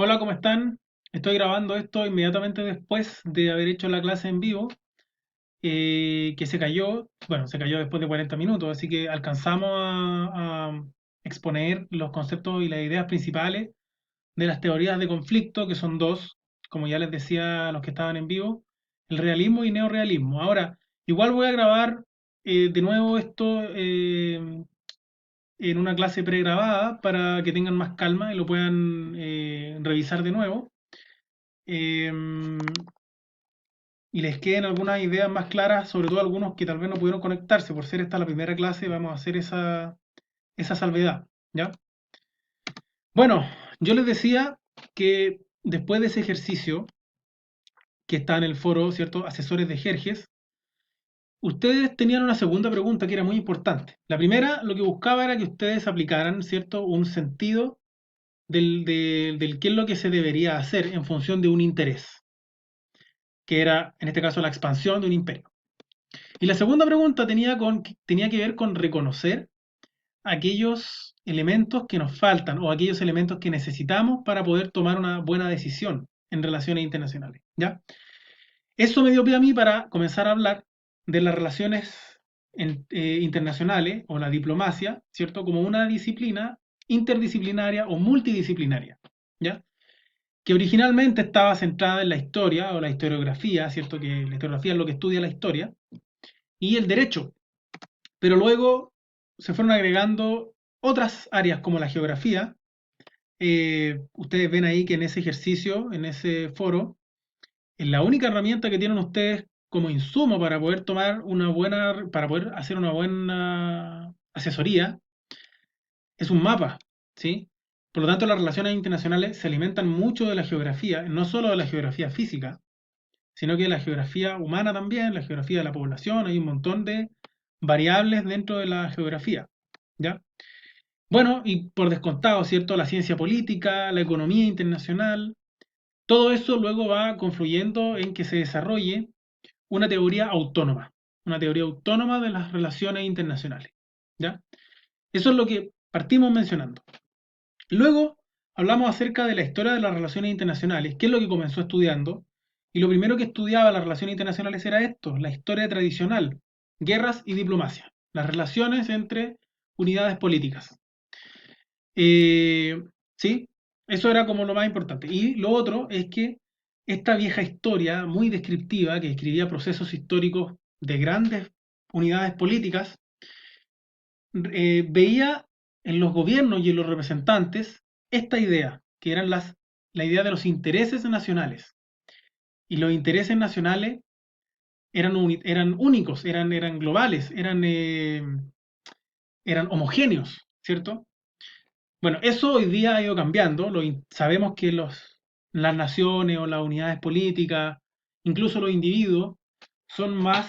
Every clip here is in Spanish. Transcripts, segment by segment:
Hola, ¿cómo están? Estoy grabando esto inmediatamente después de haber hecho la clase en vivo, que se cayó, bueno, se cayó después de 40 minutos, así que alcanzamos a exponer los conceptos y las ideas principales de las teorías de conflicto, que son dos, como ya les decía a los que estaban en vivo, el realismo y neorrealismo. Ahora, igual voy a grabar de nuevo esto en una clase pregrabada para que tengan más calma y lo puedan revisar de nuevo. em, y les queden algunas ideas más claras, sobre todo algunos que tal vez no pudieron conectarse. Por ser esta la primera clase, vamos a hacer esa salvedad, ¿ya? Bueno, yo les decía que después de ese ejercicio, que está en el foro, ¿cierto? Asesores de Jerjes, ustedes tenían una segunda pregunta que era muy importante. La primera, lo que buscaba era que ustedes aplicaran, ¿cierto? Un sentido del qué es lo que se debería hacer en función de un interés, que era, en este caso, la expansión de un imperio. Y la segunda pregunta tenía que ver con reconocer aquellos elementos que nos faltan o aquellos elementos que necesitamos para poder tomar una buena decisión en relaciones internacionales. ¿Ya? Eso me dio pie a mí para comenzar a hablar de las relaciones internacionales o la diplomacia, ¿cierto? Como una disciplina interdisciplinaria o multidisciplinaria, ¿ya? Que originalmente estaba centrada en la historia o la historiografía, ¿cierto? Que la historiografía es lo que estudia la historia, y el derecho, pero luego se fueron agregando otras áreas como la geografía. Ustedes ven ahí que en ese ejercicio, en ese foro, es la única herramienta que tienen ustedes como insumo para poder para poder hacer una buena asesoría, es un mapa, ¿sí? Por lo tanto, las relaciones internacionales se alimentan mucho de la geografía, no solo de la geografía física, sino que de la geografía humana también, la geografía de la población, hay un montón de variables dentro de la geografía, ¿ya? Bueno, y por descontado, ¿cierto? La ciencia política, la economía internacional, todo eso luego va confluyendo en que se desarrolle una teoría autónoma de las relaciones internacionales, ¿ya? Eso es lo que partimos mencionando. Luego hablamos acerca de la historia de las relaciones internacionales, qué es lo que comenzó estudiando, y lo primero que estudiaba las relaciones internacionales era esto, la historia tradicional, guerras y diplomacia, las relaciones entre unidades políticas. Eh, ¿Sí? Eso era como lo más importante. Y lo otro es que esta vieja historia muy descriptiva, que describía procesos históricos de grandes unidades políticas, veía en los gobiernos y en los representantes esta idea, que eran la idea de los intereses nacionales. Y los intereses nacionales eran únicos, eran globales, eran homogéneos, ¿cierto? Bueno, eso hoy día ha ido cambiando. Sabemos que las naciones o las unidades políticas, incluso los individuos, son más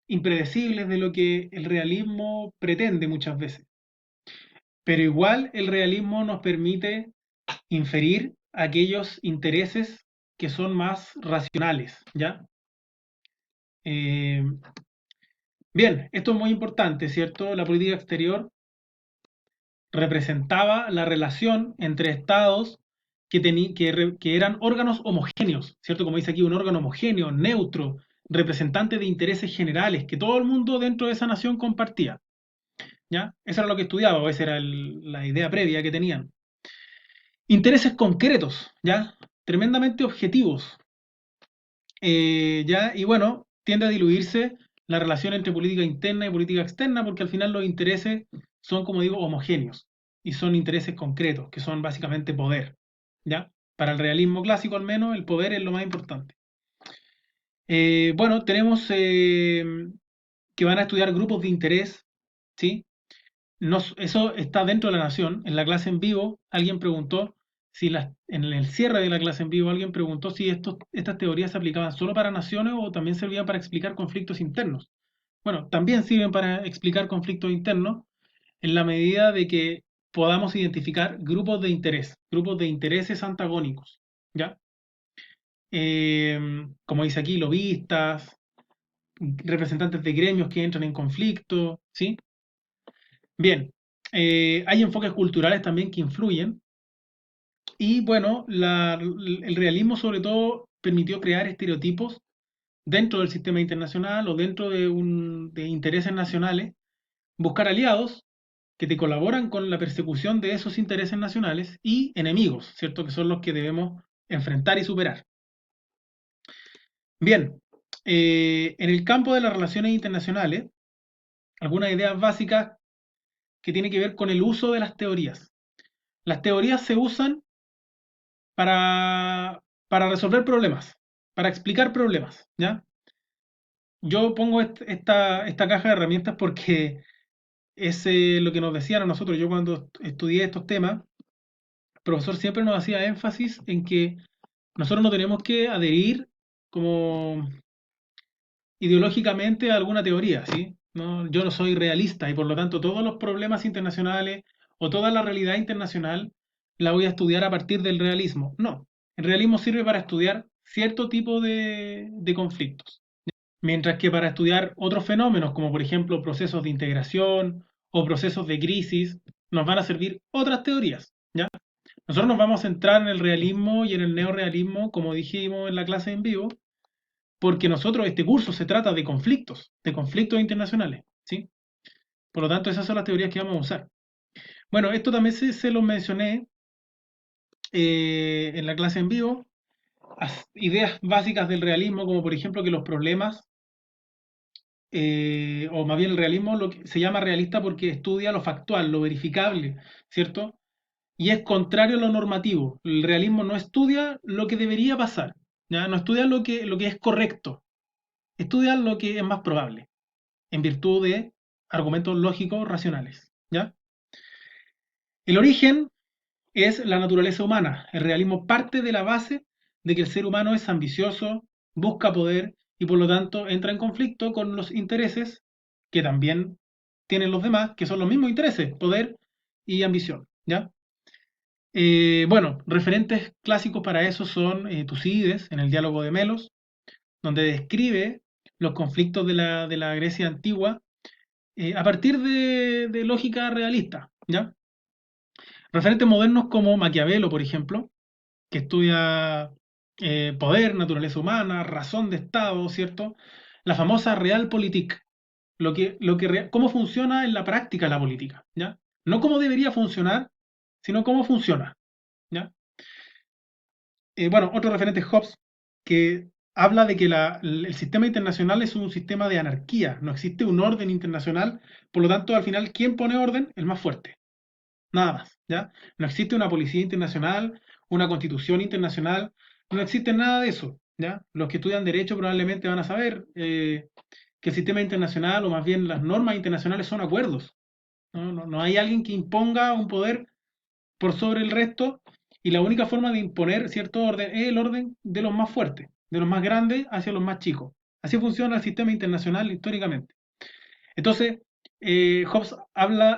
impredecibles de lo que el realismo pretende muchas veces. Pero igual el realismo nos permite inferir aquellos intereses que son más racionales, ¿ya? Eh, Bien, esto es muy importante, ¿cierto? La política exterior representaba la relación entre estados que eran órganos homogéneos, ¿cierto? Como dice aquí, un órgano homogéneo, neutro, representante de intereses generales que todo el mundo dentro de esa nación compartía, ¿ya? Eso era lo que estudiaba, o esa era la idea previa que tenían. Intereses concretos, ¿ya? Tremendamente objetivos, ¿ya? Y bueno, tiende a diluirse la relación entre política interna y política externa porque al final los intereses son, como digo, homogéneos y son intereses concretos, que son básicamente poder, ¿ya? Para el realismo clásico al menos, el poder es lo más importante. Bueno, tenemos que van a estudiar grupos de interés, ¿sí? Eso está dentro de la nación. En la clase en vivo, alguien preguntó en el cierre de la clase en vivo, alguien preguntó si estas teorías se aplicaban solo para naciones o también servían para explicar conflictos internos. Bueno, también sirven para explicar conflictos internos en la medida de que podamos identificar grupos de intereses antagónicos, ¿ya? Como dice aquí, lobistas, representantes de gremios que entran en conflicto, ¿sí? Bien, hay enfoques culturales también que influyen. Y bueno, el realismo sobre todo permitió crear estereotipos dentro del sistema internacional o dentro de intereses nacionales, buscar aliados que te colaboran con la persecución de esos intereses nacionales y enemigos, ¿cierto? Que son los que debemos enfrentar y superar. Bien, en el campo de las relaciones internacionales, algunas ideas básicas que tienen que ver con el uso de las teorías. Las teorías se usan para resolver problemas, para explicar problemas, ¿ya? Yo pongo esta caja de herramientas porque es lo que nos decían a nosotros. Yo cuando estudié estos temas, el profesor siempre nos hacía énfasis en que nosotros no tenemos que adherir como ideológicamente a alguna teoría, ¿sí? No, yo no soy realista y por lo tanto todos los problemas internacionales o toda la realidad internacional la voy a estudiar a partir del realismo. No, el realismo sirve para estudiar cierto tipo de conflictos, mientras que para estudiar otros fenómenos, como por ejemplo procesos de integración o procesos de crisis, nos van a servir otras teorías, ¿ya? Nosotros nos vamos a centrar en el realismo y en el neorealismo, como dijimos en la clase en vivo, porque nosotros, este curso se trata de conflictos internacionales, ¿sí? Por lo tanto, esas son las teorías que vamos a usar. Bueno, esto también se lo mencioné en la clase en vivo, ideas básicas del realismo, como por ejemplo que los problemas, o más bien el realismo lo que se llama realista porque estudia lo factual, lo verificable, ¿cierto? Y es contrario a lo normativo. El realismo no estudia lo que debería pasar, ¿ya? No estudia lo que es correcto, estudia lo que es más probable, en virtud de argumentos lógicos racionales, ¿ya? El origen es la naturaleza humana. El realismo parte de la base de que el ser humano es ambicioso, busca poder y por lo tanto entra en conflicto con los intereses que también tienen los demás, que son los mismos intereses, poder y ambición, ¿ya? Bueno, referentes clásicos para eso son Tucídides en el diálogo de Melos, donde describe los conflictos de la Grecia antigua a partir de lógica realista, ¿ya? Referentes modernos como Maquiavelo, por ejemplo, que estudia poder, naturaleza humana, razón de Estado, ¿cierto? La famosa Realpolitik, cómo funciona en la práctica la política, ¿ya? No cómo debería funcionar, sino cómo funciona, ¿ya? Bueno, otro referente es Hobbes, que habla de que el sistema internacional es un sistema de anarquía, no existe un orden internacional, por lo tanto, al final, ¿quién pone orden? El más fuerte. Nada más, ¿ya? No existe una policía internacional, una constitución internacional, no existe nada de eso, ¿ya? Los que estudian derecho probablemente van a saber que el sistema internacional, o más bien las normas internacionales, son acuerdos, ¿no? No hay alguien que imponga un poder por sobre el resto y la única forma de imponer cierto orden es el orden de los más fuertes, de los más grandes hacia los más chicos. Así funciona el sistema internacional históricamente. Entonces, Hobbes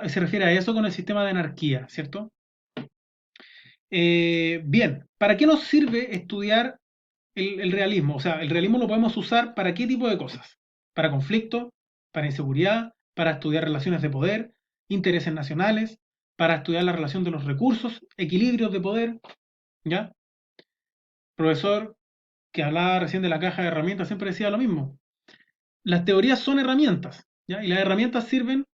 se refiere a eso con el sistema de anarquía, ¿cierto? Bien, ¿para qué nos sirve estudiar el realismo? O sea, el realismo lo podemos usar para qué tipo de cosas? Para conflicto, para inseguridad, para estudiar relaciones de poder, intereses nacionales, para estudiar la relación de los recursos, equilibrios de poder, ¿ya? Profesor que hablaba recién de la caja de herramientas siempre decía lo mismo. Las teorías son herramientas, ¿ya? Y las herramientas sirven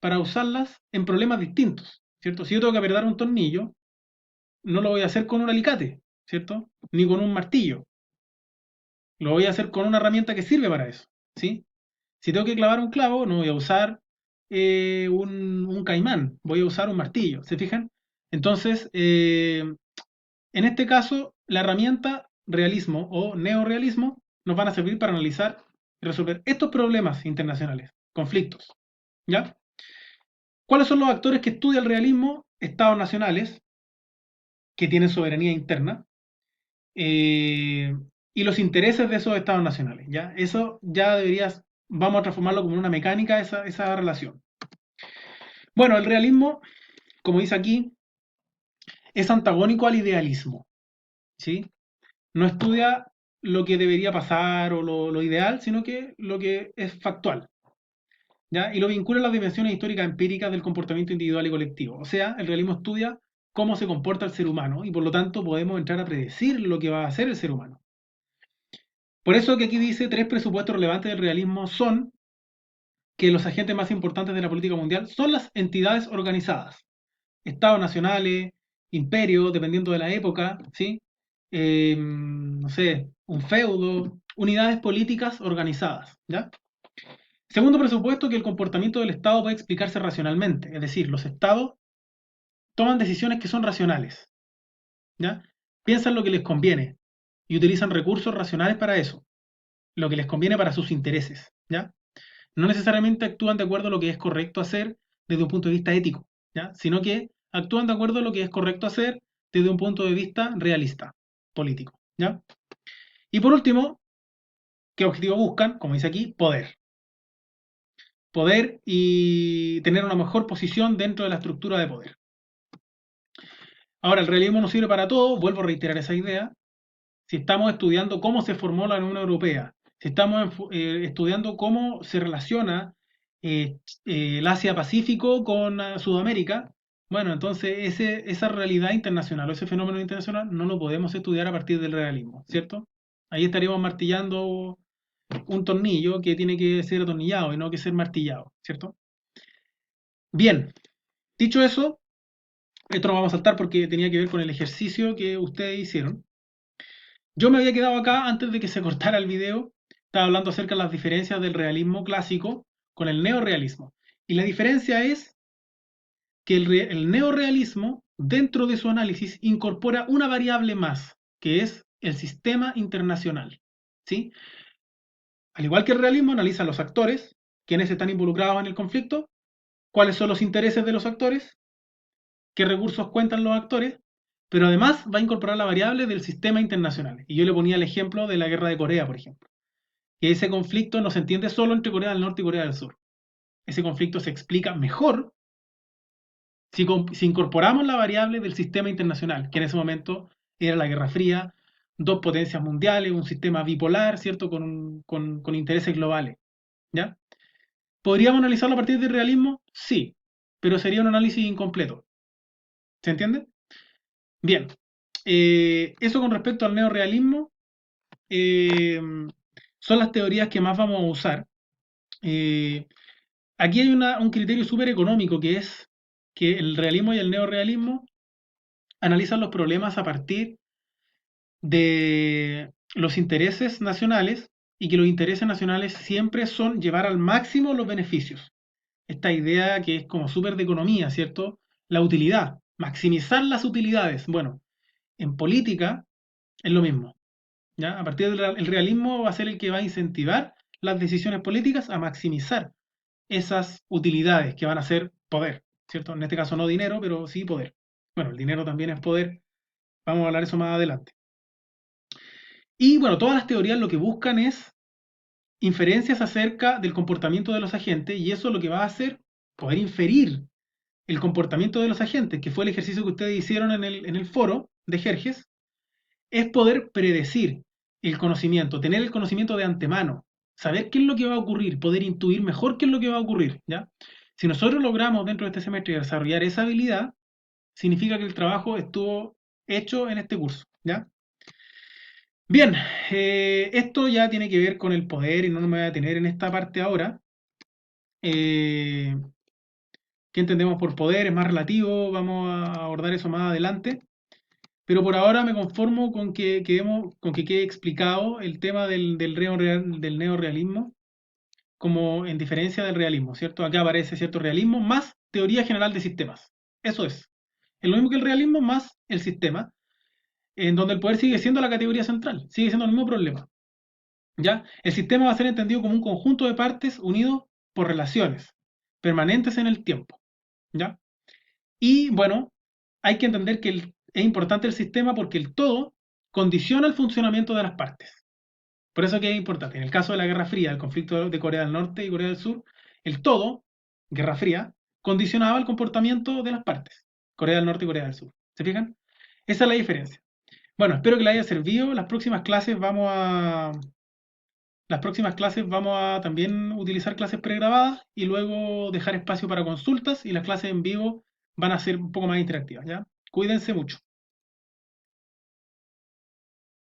para usarlas en problemas distintos, ¿cierto? Si yo tengo que apretar un tornillo, no lo voy a hacer con un alicate, ¿cierto? Ni con un martillo. Lo voy a hacer con una herramienta que sirve para eso, ¿sí? Si tengo que clavar un clavo, no voy a usar un caimán, voy a usar un martillo, ¿se fijan? Entonces, en este caso, la herramienta realismo o neorealismo nos van a servir para analizar y resolver estos problemas internacionales, conflictos, ¿ya? ¿Cuáles son los actores que estudian el realismo? Estados nacionales, que tienen soberanía interna, eh, y los intereses de esos estados nacionales, ¿ya? Eso ya deberías, vamos a transformarlo como una mecánica, esa relación. Bueno, el realismo, como dice aquí, es antagónico al idealismo, ¿sí? No estudia lo que debería pasar o lo ideal, sino que lo que es factual, ¿ya? Y lo vincula a las dimensiones históricas empíricas del comportamiento individual y colectivo. O sea, el realismo estudia cómo se comporta el ser humano y por lo tanto podemos entrar a predecir lo que va a hacer el ser humano. Por eso que aquí dice tres presupuestos relevantes del realismo son que los agentes más importantes de la política mundial son las entidades organizadas, estados nacionales, imperios, dependiendo de la época, ¿sí? No sé, un feudo, unidades políticas organizadas, ¿ya? Segundo presupuesto, que el comportamiento del Estado puede explicarse racionalmente, es decir, los estados toman decisiones que son racionales, ¿ya? Piensan lo que les conviene y utilizan recursos racionales para eso, lo que les conviene para sus intereses, ¿ya? No necesariamente actúan de acuerdo a lo que es correcto hacer desde un punto de vista ético, ¿ya? Sino que actúan de acuerdo a lo que es correcto hacer desde un punto de vista realista, político, ¿ya? Y por último, ¿qué objetivo buscan? Como dice aquí, poder. Poder y tener una mejor posición dentro de la estructura de poder. Ahora, el realismo no sirve para todo, vuelvo a reiterar esa idea. Si estamos estudiando cómo se formó la Unión Europea, si estamos estudiando cómo se relaciona el Asia-Pacífico con Sudamérica, bueno, entonces esa realidad internacional o ese fenómeno internacional no lo podemos estudiar a partir del realismo, ¿cierto? Ahí estaríamos martillando un tornillo que tiene que ser atornillado y no que ser martillado, ¿cierto? Bien, dicho eso, esto lo vamos a saltar porque tenía que ver con el ejercicio que ustedes hicieron. Yo me había quedado acá antes de que se cortara el video. Estaba hablando acerca de las diferencias del realismo clásico con el neorrealismo. Y la diferencia es que el neorrealismo, dentro de su análisis, incorpora una variable más, que es el sistema internacional. ¿Sí? Al igual que el realismo, analiza los actores, quienes están involucrados en el conflicto, cuáles son los intereses de los actores, qué recursos cuentan los actores, pero además va a incorporar la variable del sistema internacional. Y yo le ponía el ejemplo de la guerra de Corea, por ejemplo. Que ese conflicto no se entiende solo entre Corea del Norte y Corea del Sur. Ese conflicto se explica mejor si incorporamos la variable del sistema internacional, que en ese momento era la Guerra Fría, dos potencias mundiales, un sistema bipolar, ¿cierto? Con intereses globales. ¿Ya? ¿Podríamos analizarlo a partir del realismo? Sí, pero sería un análisis incompleto. ¿Se entiende? Bien. Eso con respecto al neorealismo son las teorías que más vamos a usar. Aquí hay un criterio súper económico que es que el realismo y el neorrealismo analizan los problemas a partir de los intereses nacionales y que los intereses nacionales siempre son llevar al máximo los beneficios. Esta idea que es como súper de economía, ¿cierto? La utilidad, maximizar las utilidades. Bueno, en política es lo mismo. ¿Ya? A partir del realismo va a ser el que va a incentivar las decisiones políticas a maximizar esas utilidades que van a ser poder, ¿cierto? En este caso no dinero, pero sí poder. Bueno, el dinero también es poder, vamos a hablar eso más adelante. Y bueno, todas las teorías lo que buscan es inferencias acerca del comportamiento de los agentes y eso lo que va a hacer, poder inferir el comportamiento de los agentes, que fue el ejercicio que ustedes hicieron en el foro de Jerjes, es poder predecir el conocimiento, tener el conocimiento de antemano, saber qué es lo que va a ocurrir, poder intuir mejor qué es lo que va a ocurrir, ¿ya? Si nosotros logramos dentro de este semestre desarrollar esa habilidad, significa que el trabajo estuvo hecho en este curso, ¿ya? Bien, esto ya tiene que ver con el poder y no me voy a detener en esta parte ahora. ¿Qué entendemos por poder? Es más relativo, vamos a abordar eso más adelante. Pero por ahora me conformo con que quede explicado el tema del neorrealismo como en diferencia del realismo, ¿cierto? Acá aparece cierto realismo más teoría general de sistemas. Eso es. Es lo mismo que el realismo más el sistema, en donde el poder sigue siendo la categoría central, sigue siendo el mismo problema. ¿Ya? El sistema va a ser entendido como un conjunto de partes unidos por relaciones permanentes en el tiempo. ¿Ya? Y bueno, hay que entender que es importante el sistema porque el todo condiciona el funcionamiento de las partes. Por eso que es importante. En el caso de la Guerra Fría, el conflicto de Corea del Norte y Corea del Sur, el todo, Guerra Fría, condicionaba el comportamiento de las partes. Corea del Norte y Corea del Sur. ¿Se fijan? Esa es la diferencia. Bueno, espero que les haya servido. Las próximas clases vamos a también utilizar clases pregrabadas y luego dejar espacio para consultas y las clases en vivo van a ser un poco más interactivas, ¿ya? Cuídense mucho.